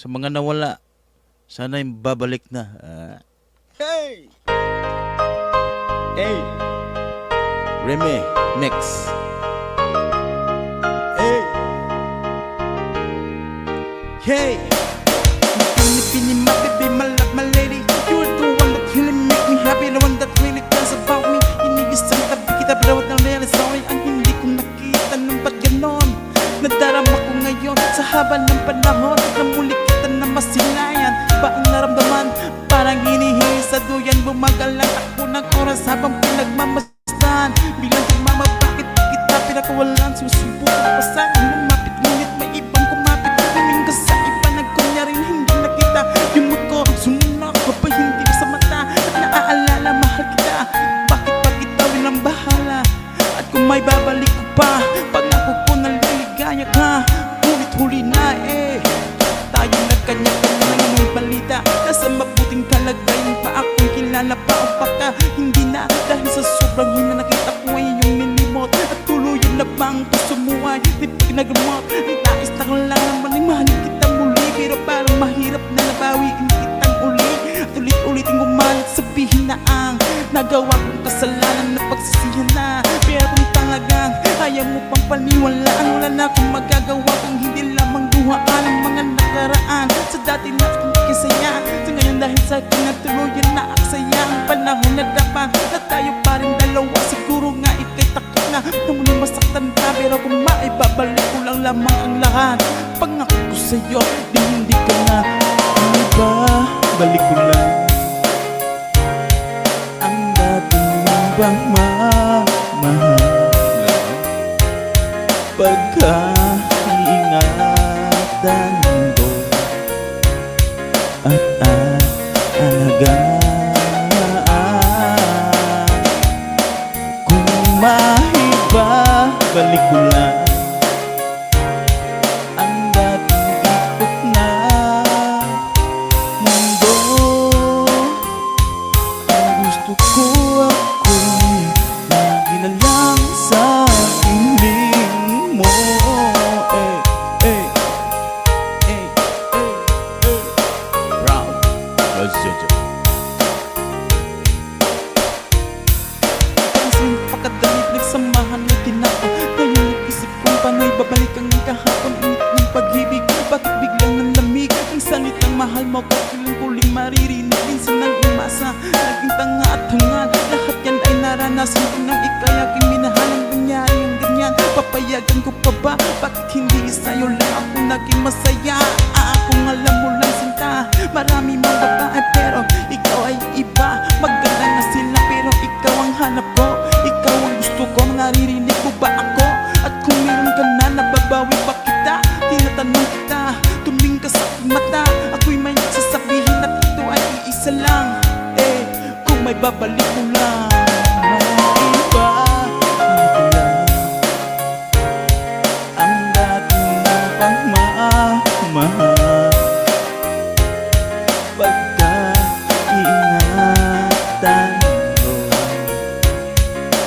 Sa mga nawala, sana'y babalik na. Hey! Hey! Reme, next. Hey! Hey! Pini, my baby, my love, my lady. You're the one that really make me happy. The one that really cares about me. Iniisang tabi kita, pero ang real sorry. Ang hindi ko nakita nung ba't ganon. Nadarama ko ngayon sa haba ng panahon. Na muli kita na masilayan. Ba ang naramdaman? Parang hinihingi sa duyan. Bumagal lang ako ng oras habang pinagmamasdan. Bilang tumama, bakit kita pinakawalan? Susubukan pa sa'kin lumapit, ngunit may ibang kumapit. Tumingin ka sa iba, nagkunyaring hindi nakita. Yung mood ko, sumunod ko pa hindi ko sa mata. At naaalala, mahal kita. Bakit pa kitawin ang bahala? At kung may babalik ko pa, pangako ko na liligaya ka. Ngunit huli na tayo nagkanya-kanya na may balita. Nasa mabuting kalagayan pa ako'y kilala pa o baka hindi na. Dahil sa sobrang hina nakita ko ay iyong nilimot. At tuluyan na bang puso mo ay di pinagamot. Ang nais na ko lang naman ay mahalin kita muli. Pero parang mahirap na nabawiin kitang uli. At ulit-ulitin gumalit, sabihin na ang nagawa kong kasalanan na pagsisihan na. Pero kung talagang ayaw mo pang paniwalaan, wala na akong magagawa kung hindi lamang duhaan ang mga nakaraan. Sa dati na akong kisaya, sa ngayon dahil sa akin na tuluyan na aksaya. Ang panahon na dapat na tayo pa rin dalawa. Siguro nga ikay takot na muling masaktan ka. Pero kung maibabalik ko lang lamang ang lahat, pangako ko sa'yo, di hindi ka na balik ko lang ang dating bang mamahal. Pagkaingatan ko at alagaan. Kung maibabalik ko lang ang dating ikot na mundo. Ang gusto ko ako'y lagi na lang sa piling mo. Proud, Los Jojo. Kasi napakadali nagsamahan natin ako. Ngayon nag-isip kung paano'y babalik ang kahapon. Init ng pag-ibig, bakit biglang nanlamig? Ang salitang mahal mo ko, kailan ko ling maririnig. Minsan nang umasa, naging tanga at hangal. Lahat yan ay naranasan ko nang ika'y aking minahal. Ang nangyari ang ganyan, papayagan ko pa ba? Bakit hindi sa'yo lang ako naging masaya? Kung alam mo lang sinta, marami mga babae pero ikaw ay iba. Maganda na sila pero ikaw ang hanap ko. Ikaw ang gusto ko, naririnig mo ba ako? At kung meron ka na, nababawi ba kita? Tinatanong kita, tumingin ka sa aking mata. Ako'y may sasabihin at ito ay iisa lang. Kung may babalik mo lang.